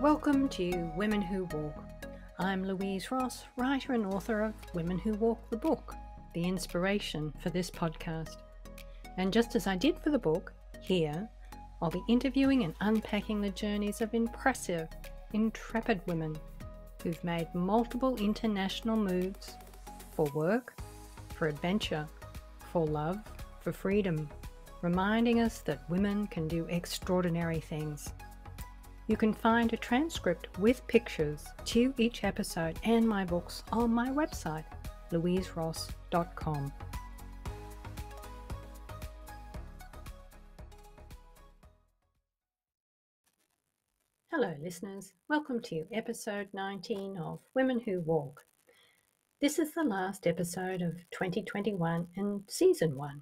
Welcome to Women Who Walk. I'm Louise Ross, writer and author of Women Who Walk the book, the inspiration for this podcast. And just as I did for the book, here I'll be interviewing and unpacking the journeys of impressive, intrepid women who've made multiple international moves for work, for adventure, for love, for freedom, reminding us that women can do extraordinary things. You can find a transcript with pictures to each episode and my books on my website, louiseross.com. Hello listeners, welcome to episode 19 of Women Who Walk. This is the last episode of 2021 and season 1.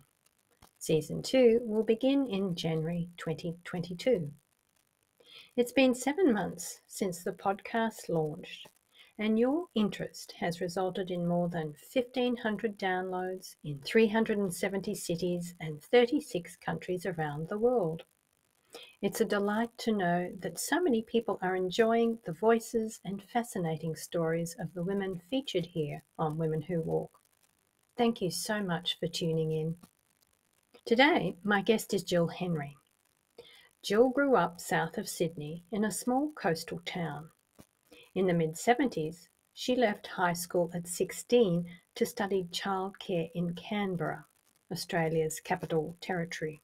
Season 2 will begin in January 2022. It's been 7 months since the podcast launched, and your interest has resulted in more than 1,500 downloads in 370 cities and 36 countries around the world. It's a delight to know that so many people are enjoying the voices and fascinating stories of the women featured here on Women Who Walk. Thank you so much for tuning in. Today, my guest is Jill Henry. Jill grew up south of Sydney in a small coastal town. In the mid-70s, she left high school at 16 to study childcare in Canberra, Australia's capital territory.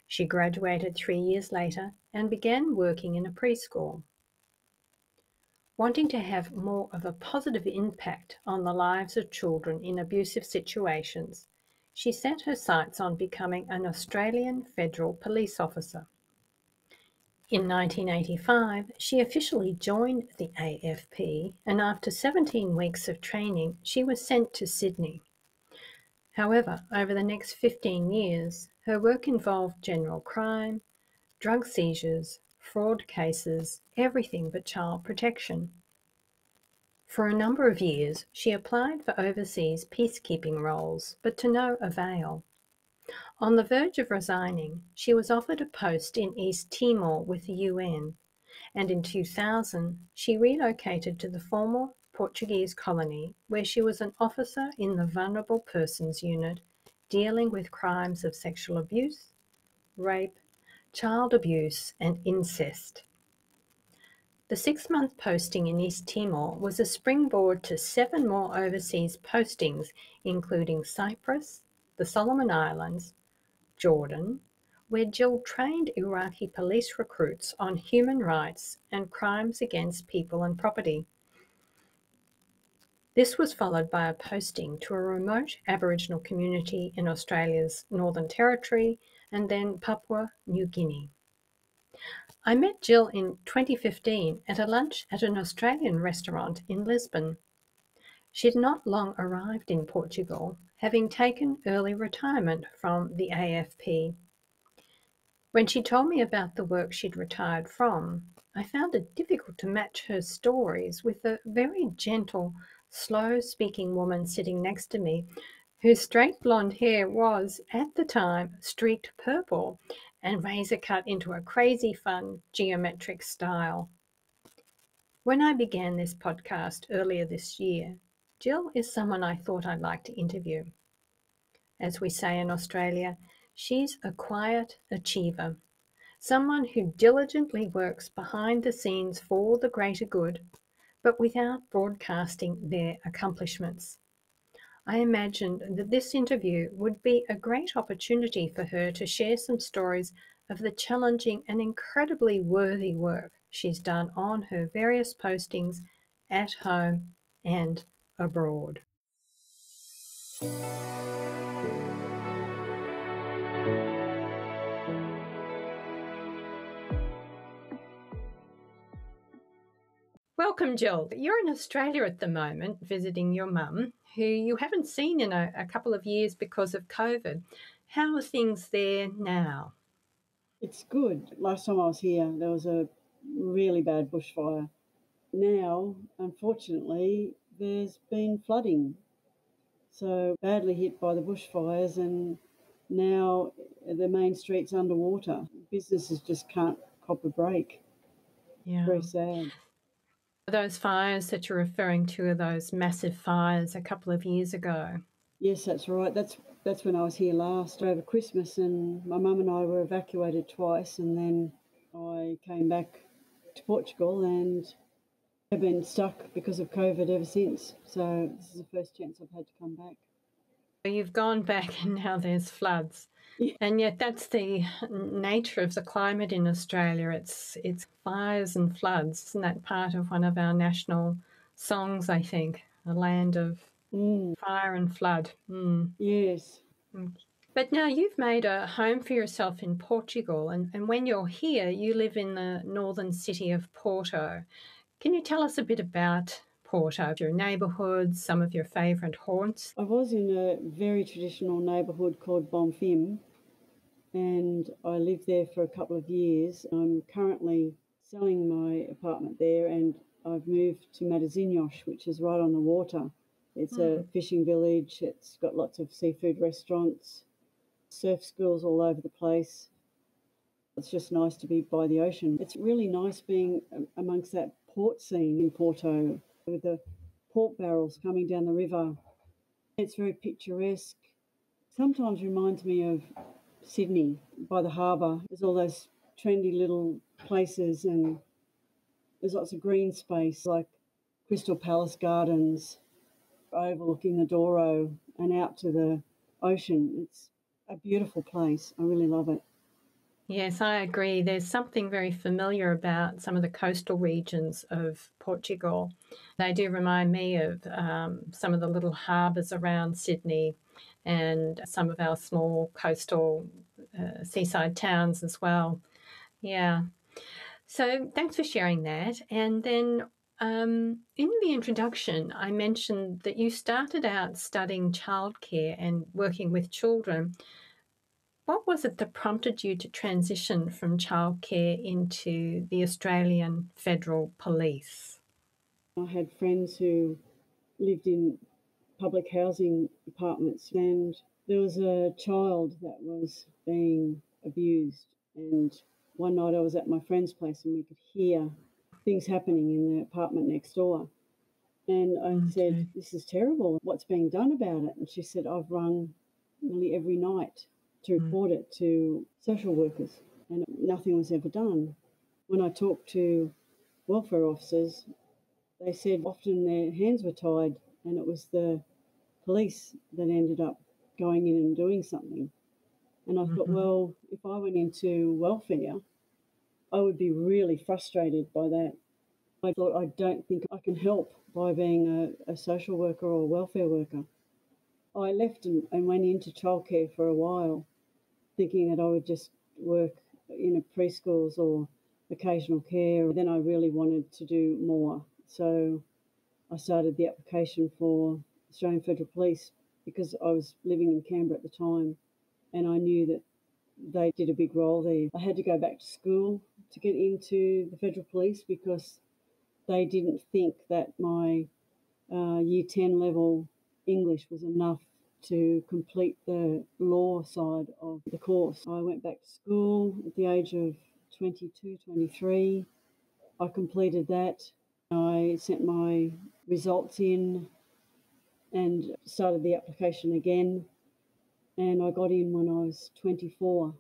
She graduated 3 years later and began working in a preschool. Wanting to have more of a positive impact on the lives of children in abusive situations, she set her sights on becoming an Australian federal police officer. In 1985, she officially joined the AFP, and after 17 weeks of training, she was sent to Sydney. However, over the next 15 years, her work involved general crime, drug seizures, fraud cases, everything but child protection. For a number of years, she applied for overseas peacekeeping roles, but to no avail. On the verge of resigning, she was offered a post in East Timor with the UN, and in 2000, she relocated to the former Portuguese colony, where she was an officer in the Vulnerable Persons Unit, dealing with crimes of sexual abuse, rape, child abuse, and incest. The 6-month posting in East Timor was a springboard to 7 more overseas postings, including Cyprus, the Solomon Islands, Jordan, where Jill trained Iraqi police recruits on human rights and crimes against people and property. This was followed by a posting to a remote Aboriginal community in Australia's Northern Territory and then Papua New Guinea. I met Jill in 2015 at a lunch at an Australian restaurant in Lisbon. She'd not long arrived in Portugal, having taken early retirement from the AFP. When she told me about the work she'd retired from, I found it difficult to match her stories with the very gentle, slow-speaking woman sitting next to me, whose straight blonde hair was, at the time, streaked purple and razor cut into a crazy fun geometric style. When I began this podcast earlier this year, Jill is someone I thought I'd like to interview. As we say in Australia, she's a quiet achiever, someone who diligently works behind the scenes for the greater good, but without broadcasting their accomplishments. I imagined that this interview would be a great opportunity for her to share some stories of the challenging and incredibly worthy work she's done on her various postings at home and abroad. Welcome, Jill. You're in Australia at the moment visiting your mum, who you haven't seen in a couple of years because of COVID. How are things there now? It's good. Last time I was here, there was a really bad bushfire. Now, unfortunately, there's been flooding. So badly hit by the bushfires, and now the main street's underwater. Businesses just can't cop a break. Yeah. Very sad. Those fires that you're referring to are those massive fires a couple of years ago. Yes, that's right. That's when I was here last over Christmas, and my mum and I were evacuated twice, and then I came back to Portugal and have been stuck because of COVID ever since. So this is the first chance I've had to come back. You've gone back and now there's floods. Yeah. And yet that's the nature of the climate in Australia. It's fires and floods. Isn't that part of one of our national songs, I think? A land of fire and flood. Yes. But now you've made a home for yourself in Portugal, and when you're here, you live in the northern city of Porto. Can you tell us a bit about Porto, your neighbourhoods, some of your favourite haunts? I was in a very traditional neighbourhood called Bonfim, and I lived there for a couple of years. I'm currently selling my apartment there, and I've moved to Matosinhos, which is right on the water. It's a fishing village. It's got lots of seafood restaurants, surf schools all over the place. It's just nice to be by the ocean. It's really nice being amongst that port scene in Porto with the pork barrels coming down the river. It's very picturesque. Sometimes reminds me of Sydney by the harbour. There's all those trendy little places, and there's lots of green space like Crystal Palace Gardens overlooking the Douro and out to the ocean. It's a beautiful place. I really love it. Yes, I agree. There's something very familiar about some of the coastal regions of Portugal. They do remind me of some of the little harbours around Sydney and some of our small coastal seaside towns as well. Yeah. So thanks for sharing that. And then in the introduction, I mentioned that you started out studying childcare and working with children. What was it that prompted you to transition from childcare into the Australian Federal Police? I had friends who lived in public housing apartments, and there was a child that was being abused. And one night I was at my friend's place and we could hear things happening in the apartment next door. And I said, "This is terrible. What's being done about it?" And she said, "I've rung nearly every night to report it to social workers, and nothing was ever done." When I talked to welfare officers, they said often their hands were tied and it was the police that ended up going in and doing something. And I thought, well, if I went into welfare, I would be really frustrated by that. I thought, I don't think I can help by being a social worker or a welfare worker. I left and went into childcare for a while, thinking that I would just work in a preschools or occasional care. Then I really wanted to do more. So I started the application for Australian Federal Police because I was living in Canberra at the time and I knew that they did a big role there. I had to go back to school to get into the Federal Police because they didn't think that my Year 10 level English was enough to complete the law side of the course. I went back to school at the age of 22, 23. I completed that. I sent my results in and started the application again. And I got in when I was 24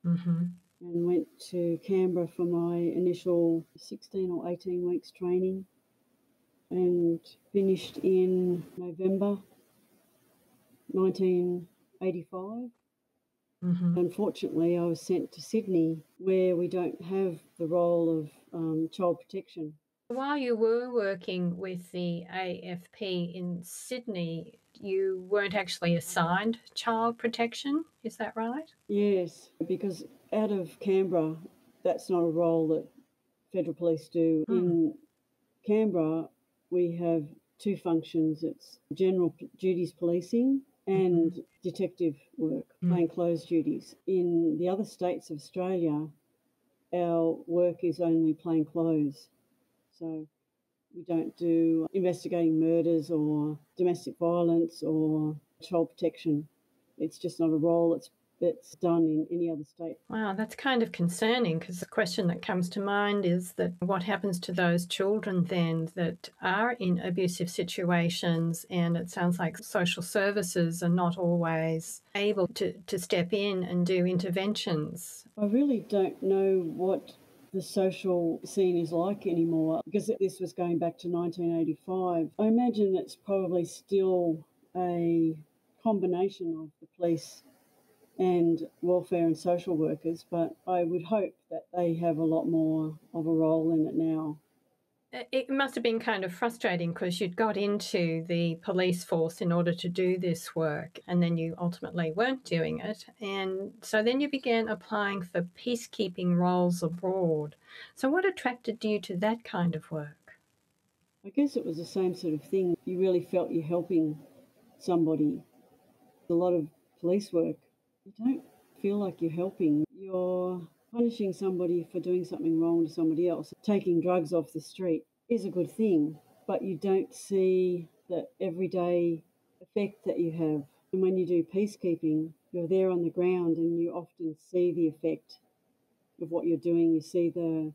and went to Canberra for my initial 16 or 18 weeks training and finished in November 1985. Unfortunately, I was sent to Sydney where we don't have the role of child protection. While you were working with the AFP in Sydney, you weren't actually assigned child protection, is that right? Yes, because out of Canberra, that's not a role that Federal Police do. In Canberra, we have two functions. It's general duties policing and detective work, plainclothes duties. In the other states of Australia, our work is only plainclothes. So we don't do investigating murders or domestic violence or child protection. It's just not a role that's that's done in any other state. Wow, that's kind of concerning, because the question that comes to mind is that what happens to those children then that are in abusive situations, and it sounds like social services are not always able to step in and do interventions. I really don't know what the social scene is like anymore, because this was going back to 1985. I imagine it's probably still a combination of the police and welfare and social workers, but I would hope that they have a lot more of a role in it now. It must have been kind of frustrating because you'd got into the police force in order to do this work, and then you ultimately weren't doing it. And so then you began applying for peacekeeping roles abroad. So what attracted you to that kind of work? I guess it was the same sort of thing. You really felt you're helping somebody. A lot of police work, you don't feel like you're helping. You're punishing somebody for doing something wrong to somebody else. Taking drugs off the street is a good thing, but you don't see the everyday effect that you have. And when you do peacekeeping, you're there on the ground and you often see the effect of what you're doing. You see the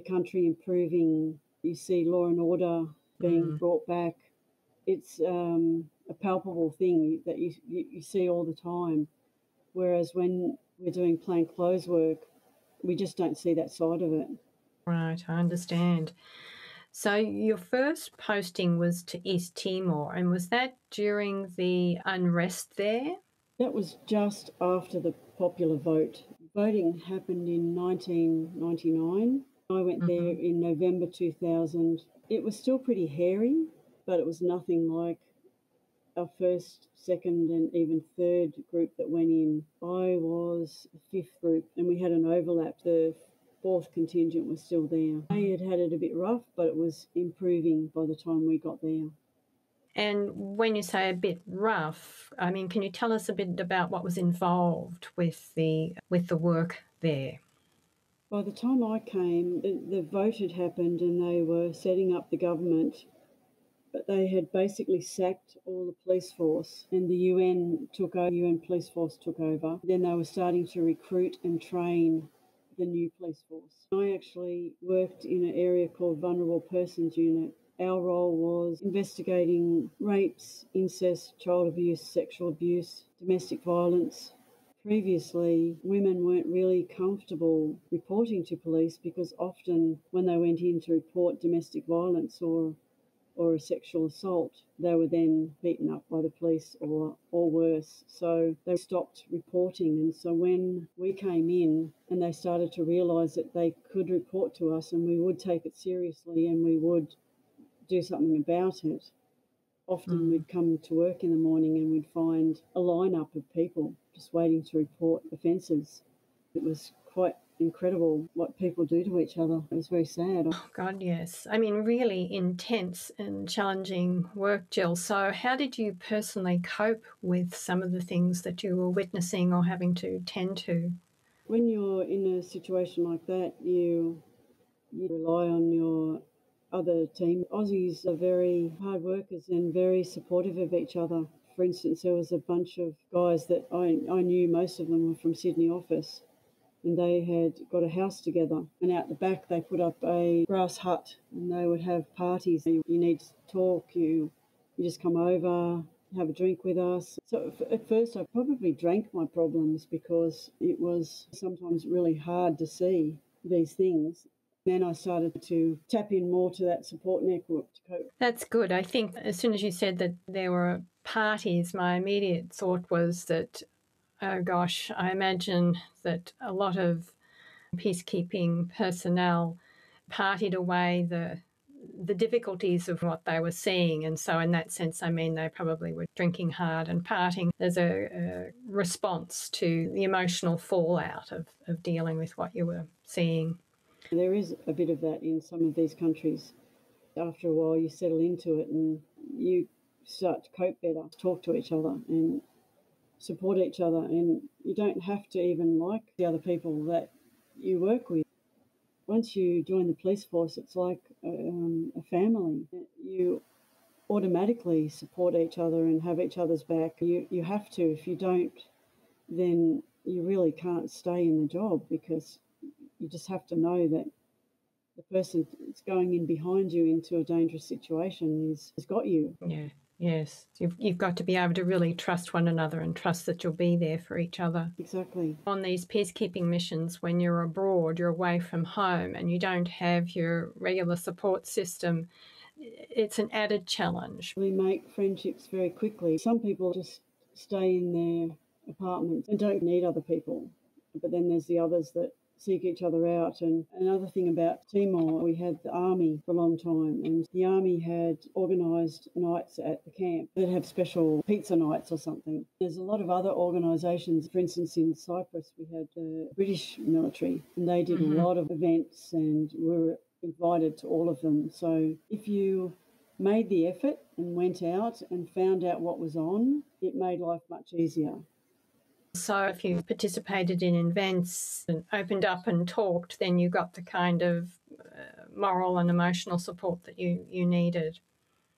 country improving, you see law and order being brought back. It's a palpable thing that you see all the time. Whereas when we're doing plain clothes work, we just don't see that side of it. Right, I understand. So your first posting was to East Timor, and was that during the unrest there? That was just after the popular vote. Voting happened in 1999. I went there in November 2000. It was still pretty hairy, but it was nothing like our first, second, and even third group that went in. I was the fifth group, and we had an overlap. The fourth contingent was still there. They had had it a bit rough, but it was improving by the time we got there. And when you say a bit rough, I mean, can you tell us a bit about what was involved with the work there? By the time I came, the vote had happened and they were setting up the government, but they had basically sacked all the police force and the UN took over, UN police force took over. Then they were starting to recruit and train the new police force. I actually worked in an area called Vulnerable Persons Unit. Our role was investigating rapes, incest, child abuse, sexual abuse, domestic violence. Previously, women weren't really comfortable reporting to police because often when they went in to report domestic violence or a sexual assault, they were then beaten up by the police or worse. So they stopped reporting. And so when we came in and they started to realise that they could report to us and we would take it seriously and we would do something about it, often we'd come to work in the morning and we'd find a lineup of people just waiting to report offences. It was quite incredible what people do to each other. It was very sad. Oh, God, yes. I mean, really intense and challenging work, Jill. So how did you personally cope with some of the things that you were witnessing or having to tend to? When you're in a situation like that, you rely on your other team. Aussies are very hard workers and very supportive of each other. For instance, there was a bunch of guys that I knew, most of them were from Sydney office, and they had got a house together. And out the back, they put up a grass hut and they would have parties. You need to talk, you just come over, have a drink with us. So at first, I probably drank my problems because it was sometimes really hard to see these things. Then I started to tap in more to that support network to cope. That's good. I think as soon as you said that there were parties, my immediate thought was that, oh gosh, I imagine that a lot of peacekeeping personnel partied away the difficulties of what they were seeing. And so in that sense, I mean, they probably were drinking hard and partying as a response to the emotional fallout of dealing with what you were seeing. There is a bit of that in some of these countries. After a while, you settle into it and you start to cope better, talk to each other and support each other. And you don't have to even like the other people that you work with. Once you join the police force, it's like a family. You automatically support each other and have each other's back. You have to. If you don't, then you really can't stay in the job, because you just have to know that the person that's going in behind you into a dangerous situation has got you. Yeah. Yes. You've got to be able to really trust one another and trust that you'll be there for each other. Exactly. On these peacekeeping missions, when you're abroad, you're away from home and you don't have your regular support system, it's an added challenge. We make friendships very quickly. Some people just stay in their apartments and don't need other people. But then there's the others that seek each other out. And another thing about Timor, we had the army for a long time, and the army had organised nights at the camp that have special pizza nights or something. There's a lot of other organisations. For instance, in Cyprus, we had the British military, and they did a lot of events, and we were invited to all of them. So if you made the effort and went out and found out what was on, it made life much easier. So if you participated in events and opened up and talked, then you got the kind of moral and emotional support that you needed.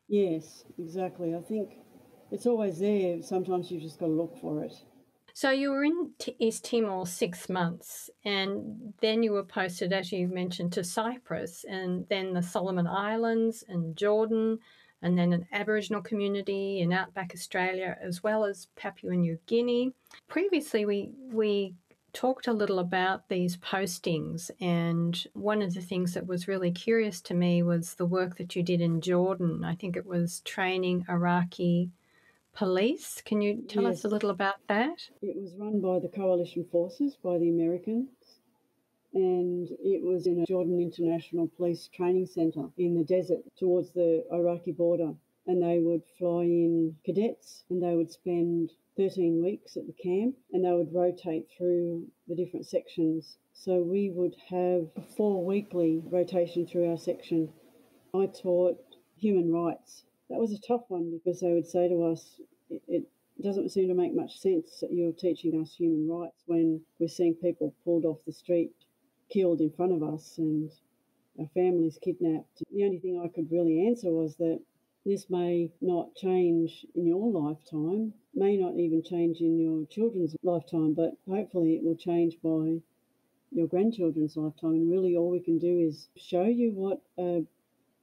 Yes, exactly. I think it's always there. Sometimes you've just got to look for it. So you were in East Timor 6 months, and then you were posted, as you mentioned, to Cyprus, and then the Solomon Islands and Jordan, and then an Aboriginal community in Outback Australia, as well as Papua New Guinea. Previously, we talked a little about these postings, and one of the things that was really curious to me was the work that you did in Jordan. I think it was training Iraqi police. Can you tell us a little about that? It was run by the coalition forces, by the Americans, and it was in a Jordan International Police Training Centre in the desert towards the Iraqi border. And they would fly in cadets, and they would spend 13 weeks at the camp, and they would rotate through the different sections. So we would have a 4-weekly rotation through our section. I taught human rights. That was a tough one, because they would say to us, it doesn't seem to make much sense that you're teaching us human rights when we're seeing people pulled off the street, killed in front of us, and our families kidnapped. The only thing I could really answer was that this may not change in your lifetime, may not even change in your children's lifetime, but hopefully it will change by your grandchildren's lifetime. And really all we can do is show you what a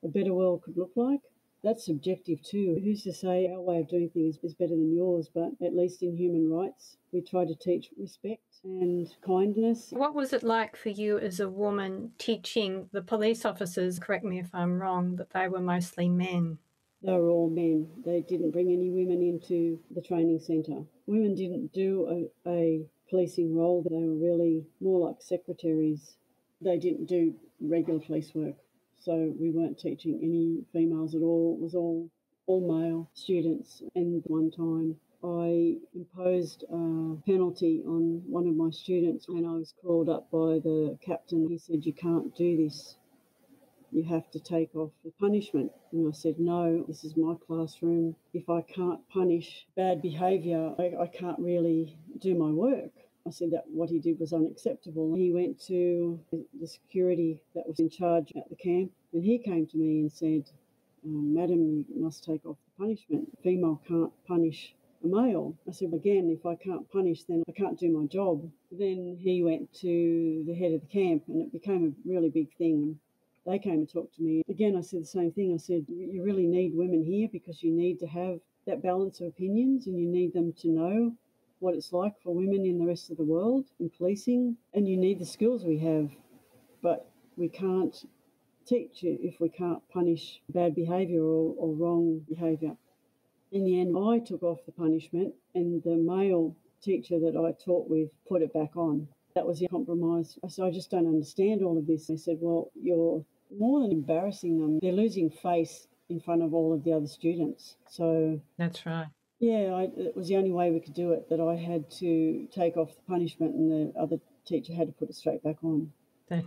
better world could look like. That's subjective too. Who's to say our way of doing things is better than yours? But at least in human rights, we try to teach respect and kindness. What was it like for you as a woman teaching the police officers, correct me if I'm wrong, that they were mostly men? They were all men. They didn't bring any women into the training centre. Women didn't do a policing role. They were really more like secretaries. They didn't do regular police work. So we weren't teaching any females at all. It was all male students. And one time I imposed a penalty on one of my students, and I was called up by the captain. He said, "You can't do this. You have to take off the punishment." And I said, "No, this is my classroom. If I can't punish bad behaviour, I can't really do my work." I said that what he did was unacceptable. He went to the security that was in charge at the camp, and he came to me and said, "Madam, you must take off the punishment. A female can't punish a male." I said, "Again, if I can't punish, then I can't do my job." Then he went to the head of the camp, and it became a really big thing. They came and talked to me. Again, I said the same thing. I said, "You really need women here, because you need to have that balance of opinions, and you need them to know what it's like for women in the rest of the world in policing, and you need the skills we have, but we can't teach you if we can't punish bad behaviour or wrong behaviour." In the end, I took off the punishment, and the male teacher that I taught with put it back on. That was the compromise. I said, "I just don't understand all of this." They said, "Well, you're more than embarrassing them. They're losing face in front of all of the other students." So That's right. yeah, it was the only way we could do it, that I had to take off the punishment and the other teacher had to put it straight back on. That,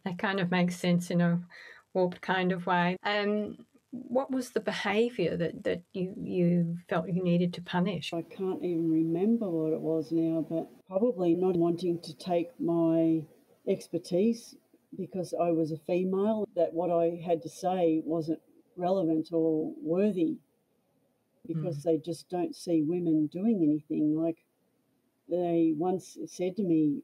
that kind of makes sense in a warped kind of way. What was the behaviour that you felt you needed to punish? I can't even remember what it was now, but probably not wanting to take my expertise because I was a female, that what I had to say wasn't relevant or worthy, because they just don't see women doing anything. Like, they once said to me,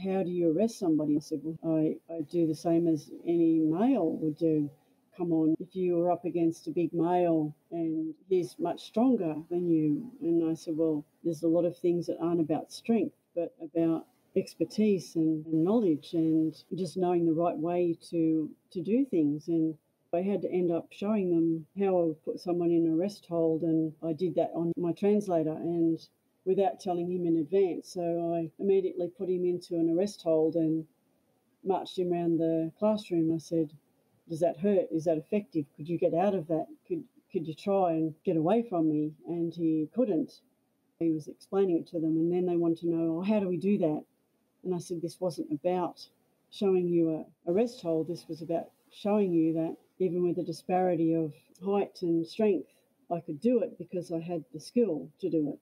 how do you arrest somebody? I said, well, I do the same as any male would do. Come on, if you were up against a big male and he's much stronger than you. And I said, well, there's a lot of things that aren't about strength, but about expertise and knowledge and just knowing the right way to do things. And I had to end up showing them how I would put someone in arrest hold, and I did that on my translator and without telling him in advance. So I immediately put him into an arrest hold and marched him around the classroom. I said, does that hurt? Is that effective? Could you get out of that? Could you try and get away from me? And he couldn't. He was explaining it to them, and then they wanted to know, oh, how do we do that? And I said, this wasn't about showing you a arrest hold. This was about showing you that even with the disparity of height and strength, I could do it because I had the skill to do it.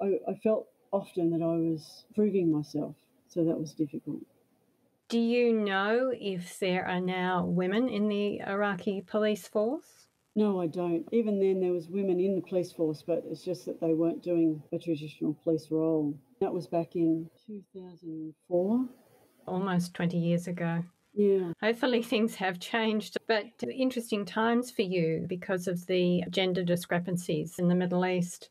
I felt often that I was proving myself, so that was difficult. Do you know if there are now women in the Iraqi police force? No, I don't. Even then, there was women in the police force, but it's just that they weren't doing a traditional police role. That was back in 2004. Almost 20 years ago. Yeah. Hopefully things have changed, but interesting times for you because of the gender discrepancies in the Middle East.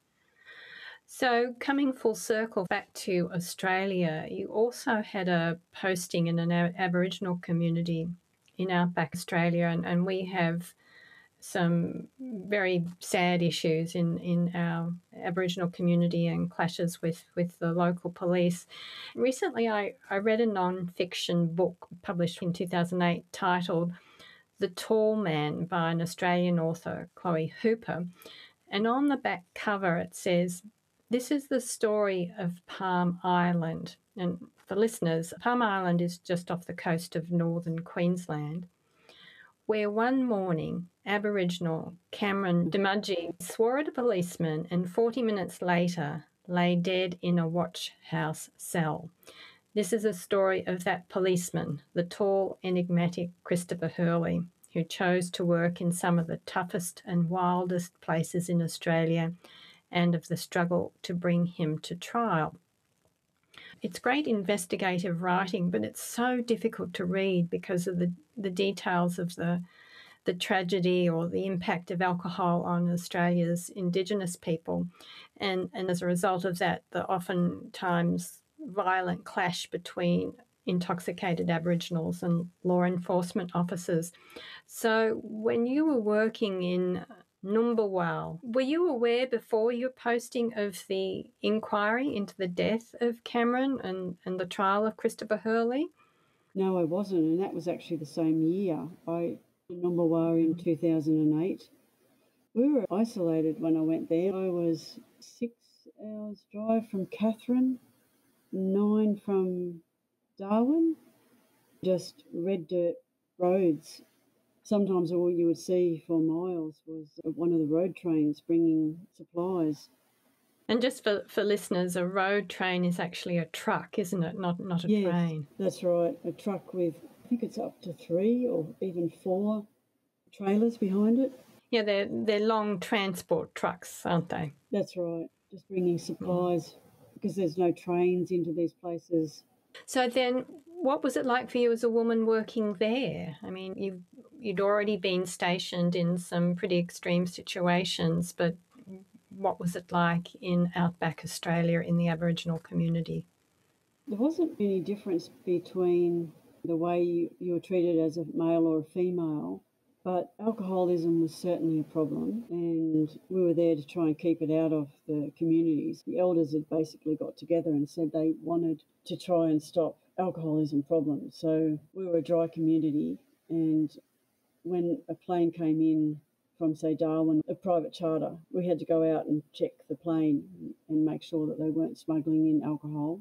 So coming full circle back to Australia, you also had a posting in an Aboriginal community in Outback, Australia, and we have some very sad issues in our Aboriginal community and clashes with the local police. Recently, I read a non-fiction book published in 2008 titled The Tall Man by an Australian author, Chloe Hooper. And on the back cover, it says, this is the story of Palm Island. And for listeners, Palm Island is just off the coast of northern Queensland, where one morning Aboriginal Cameron Dumudgy swore at a policeman and 40 minutes later lay dead in a watch house cell. This is a story of that policeman, the tall, enigmatic Christopher Hurley, who chose to work in some of the toughest and wildest places in Australia, and of the struggle to bring him to trial. It's great investigative writing, but it's so difficult to read because of the details of the tragedy or the impact of alcohol on Australia's Indigenous people. And as a result of that, the oftentimes violent clash between intoxicated Aboriginals and law enforcement officers. So when you were working in Numbawal, were you aware before your posting of the inquiry into the death of Cameron and the trial of Christopher Hurley? No, I wasn't, and that was actually the same year. I in Numbawal in 2008. We were isolated when I went there. I was 6 hours drive from Katherine, 9 from Darwin, just red dirt roads. Sometimes all you would see for miles was one of the road trains bringing supplies. And just for listeners, a road train is actually a truck, isn't it? Not a train. That's right. A truck with, I think it's up to 3 or even 4 trailers behind it. Yeah, they're long transport trucks, aren't they? That's right. Just bringing supplies because there's no trains into these places. So then what was it like for you as a woman working there? I mean, you'd already been stationed in some pretty extreme situations, but what was it like in Outback Australia in the Aboriginal community? There wasn't any difference between the way you were treated as a male or a female, but alcoholism was certainly a problem, and we were there to try and keep it out of the communities. The elders had basically got together and said they wanted to try and stop alcoholism problems. So we were a dry community, and when a plane came in from, say, Darwin, a private charter, we had to go out and check the plane and make sure that they weren't smuggling in alcohol.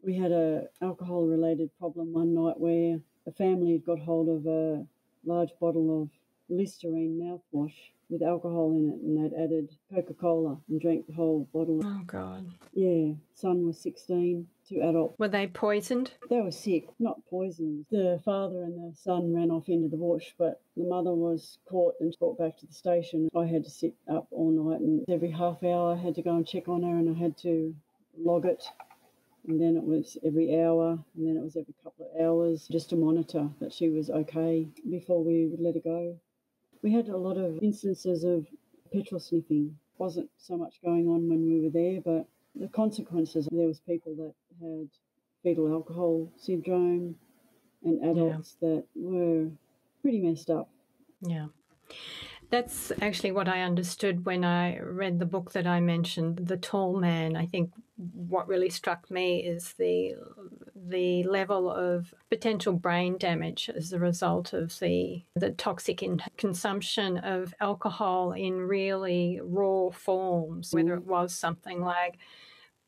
We had a alcohol-related problem one night where a family had got hold of a large bottle of Listerine mouthwash with alcohol in it, and they'd added Coca-Cola and drank the whole bottle. Oh, God. Yeah, son was 16, 2 adults. Were they poisoned? They were sick, not poisoned. The father and the son ran off into the bush, but the mother was caught and brought back to the station. I had to sit up all night, and every half hour I had to go and check on her, and I had to log it. and then it was every hour, and then it was every couple of hours, just to monitor that she was okay before we would let her go. We had a lot of instances of petrol sniffing. Wasn't so much going on when we were there, but the consequences, there was people that had fetal alcohol syndrome and adults that were pretty messed up. Yeah. That's actually what I understood when I read the book that I mentioned, The Tall Man. I think what really struck me is the level of potential brain damage as a result of the toxic consumption of alcohol in really raw forms, whether it was something like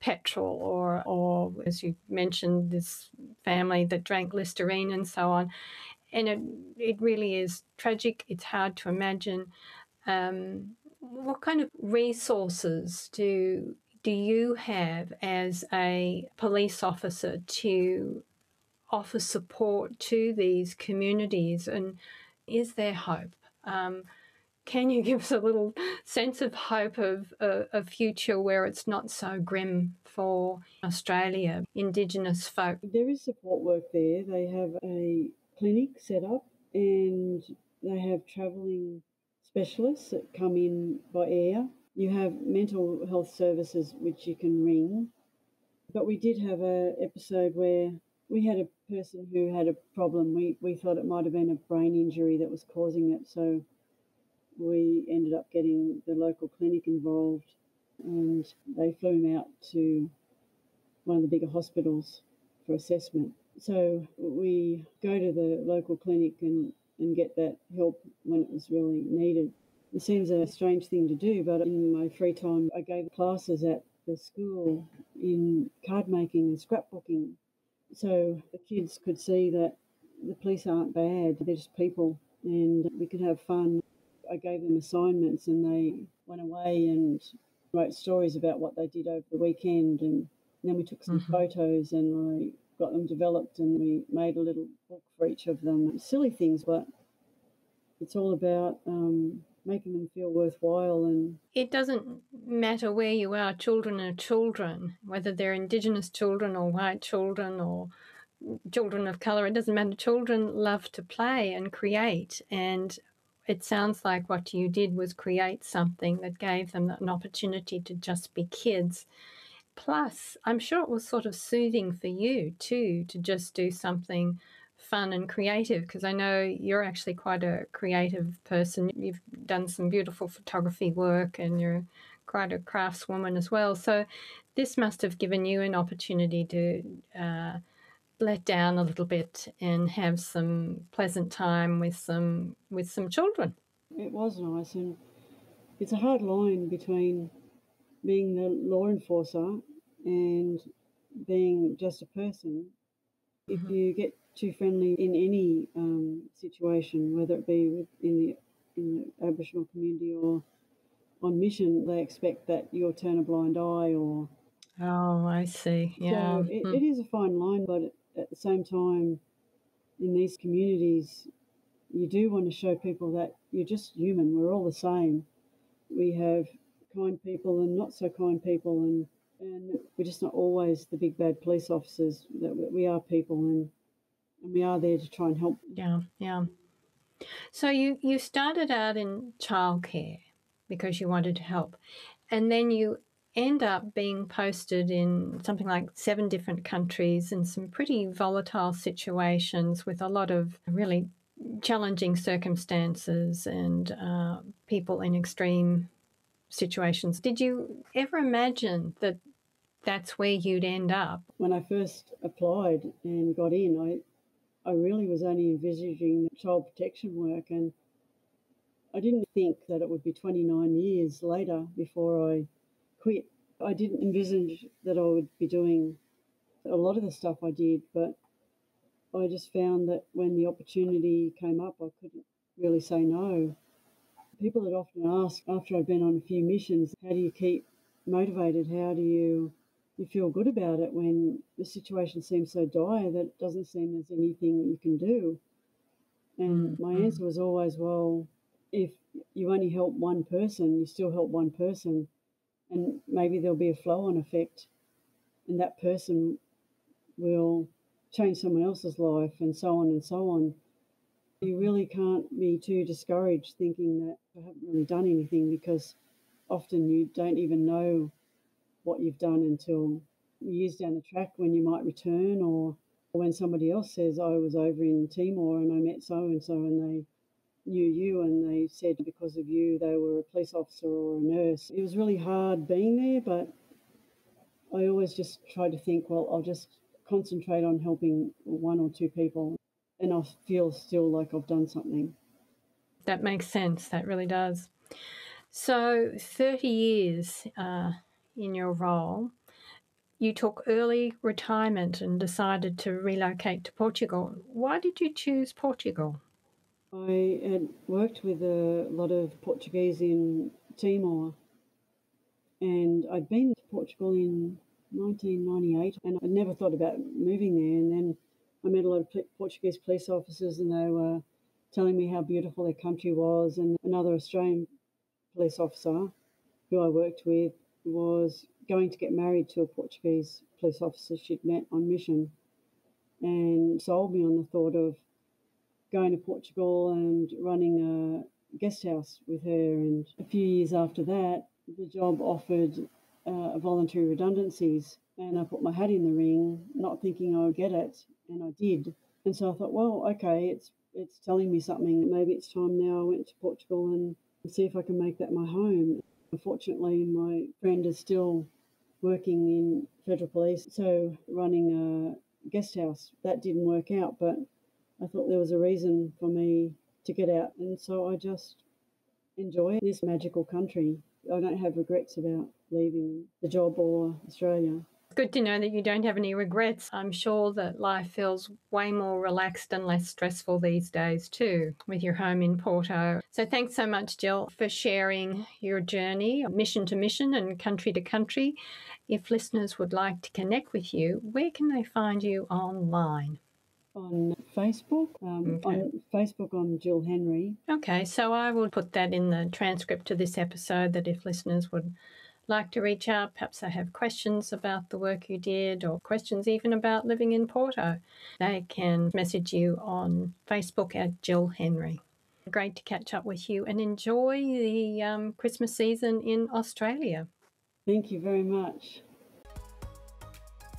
petrol or as you mentioned, this family that drank Listerine and so on. And it really is tragic. It's hard to imagine. What kind of resources do you have as a police officer to offer support to these communities? And is there hope? Can you give us a little sense of hope of a future where it's not so grim for Australia, Indigenous folk? There is support work there. They have a clinic set up and they have travelling specialists that come in by air. You have mental health services which you can ring. But we did have an episode where we had a person who had a problem. We thought it might have been a brain injury that was causing it. So we ended up getting the local clinic involved and they flew him out to one of the bigger hospitals for assessment. So we go to the local clinic and get that help when it was really needed. It seems a strange thing to do, but in my free time, I gave classes at the school in card making and scrapbooking. So the kids could see that the police aren't bad, they're just people, and we could have fun. I gave them assignments and they went away and wrote stories about what they did over the weekend. And then we took some photos and I got them developed and we made a little book for each of them. Silly things, but it's all about making them feel worthwhile. And it doesn't matter where you are, children are children, whether they're Indigenous children or white children or children of colour, it doesn't matter. Children love to play and create, and it sounds like what you did was create something that gave them an opportunity to just be kids. Plus, I'm sure it was sort of soothing for you too to just do something fun and creative, because I know you're actually quite a creative person. You've done some beautiful photography work and you're quite a craftswoman as well. So this must have given you an opportunity to let down a little bit and have some pleasant time with some children. it was nice, and it's a hard line between being the law enforcer and being just a person. If you get too friendly in any situation, whether it be in the Aboriginal community or on mission, they expect that you'll turn a blind eye. Or Oh, I see. Yeah. so it is a fine line, but at the same time, in these communities, you do want to show people that you're just human. We're all the same. We have kind people and not so kind people, and we're just not always the big bad police officers. That we are people, and we are there to try and help. Yeah, yeah. So you started out in childcare because you wanted to help, and then you end up being posted in something like 7 different countries in some pretty volatile situations with a lot of really challenging circumstances and people in extreme situations. Did you ever imagine that that's where you'd end up? When I first applied and got in, I really was only envisaging child protection work, and I didn't think that it would be 29 years later before I quit. I didn't envisage that I would be doing a lot of the stuff I did, but I just found that when the opportunity came up, I couldn't really say no. People had often asked after I'd been on a few missions, how do you keep motivated? How do you feel good about it when the situation seems so dire that it doesn't seem there's anything you can do? And my answer was always, well, if you only help one person, you still help one person, and maybe there'll be a flow-on effect. and that person will change someone else's life, and so on and so on. You really can't be too discouraged thinking that I haven't really done anything, because often you don't even know what you've done until years down the track when you might return, or when somebody else says, I was over in Timor and I met so-and-so and they knew you and they said because of you they were a police officer or a nurse. It was really hard being there, but I always just try to think, well, I'll just concentrate on helping one or two people and I feel still like I've done something. That makes sense. That really does. So 30 years in your role, you took early retirement and decided to relocate to Portugal. Why did you choose Portugal? I had worked with a lot of Portuguese in Timor, and I'd been to Portugal in 1998, and I never thought about moving there. And then I met a lot of Portuguese police officers, and they were telling me how beautiful their country was. And another Australian police officer who I worked with was going to get married to a Portuguese police officer she'd met on mission, and sold me on the thought of going to Portugal and running a guest house with her. And a few years after that, the job offered voluntary redundancies, and I put my hat in the ring, not thinking I would get it, and I did. And so I thought, well, okay, it's telling me something. Maybe it's time now I went to Portugal and see if I can make that my home. Unfortunately, my friend is still working in federal police, so running a guest house, that didn't work out, but I thought there was a reason for me to get out, and so I just enjoy this magical country. I don't have regrets about leaving the job or Australia. It's good to know that you don't have any regrets. I'm sure that life feels way more relaxed and less stressful these days too, with your home in Porto. So thanks so much, Jill, for sharing your journey, mission to mission and country to country. If listeners would like to connect with you, where can they find you online? On Facebook. Okay. On Facebook, I'm Jill Henry. Okay, so I will put that in the transcript to this episode, that if listeners would like to reach out, perhaps they have questions about the work you did or questions even about living in Porto, they can message you on Facebook at Jill Henry. Great to catch up with you, and enjoy the Christmas season in Australia. Thank you very much.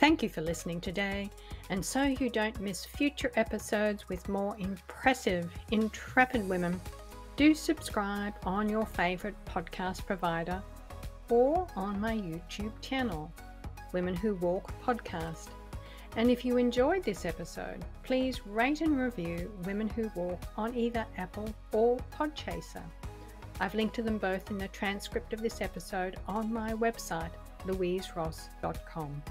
Thank you for listening today, and so you don't miss future episodes with more impressive, intrepid women, do subscribe on your favourite podcast provider or on my YouTube channel, Women Who Walk Podcast. And if you enjoyed this episode, please rate and review Women Who Walk on either Apple or Podchaser. I've linked to them both in the transcript of this episode on my website, louiseross.com.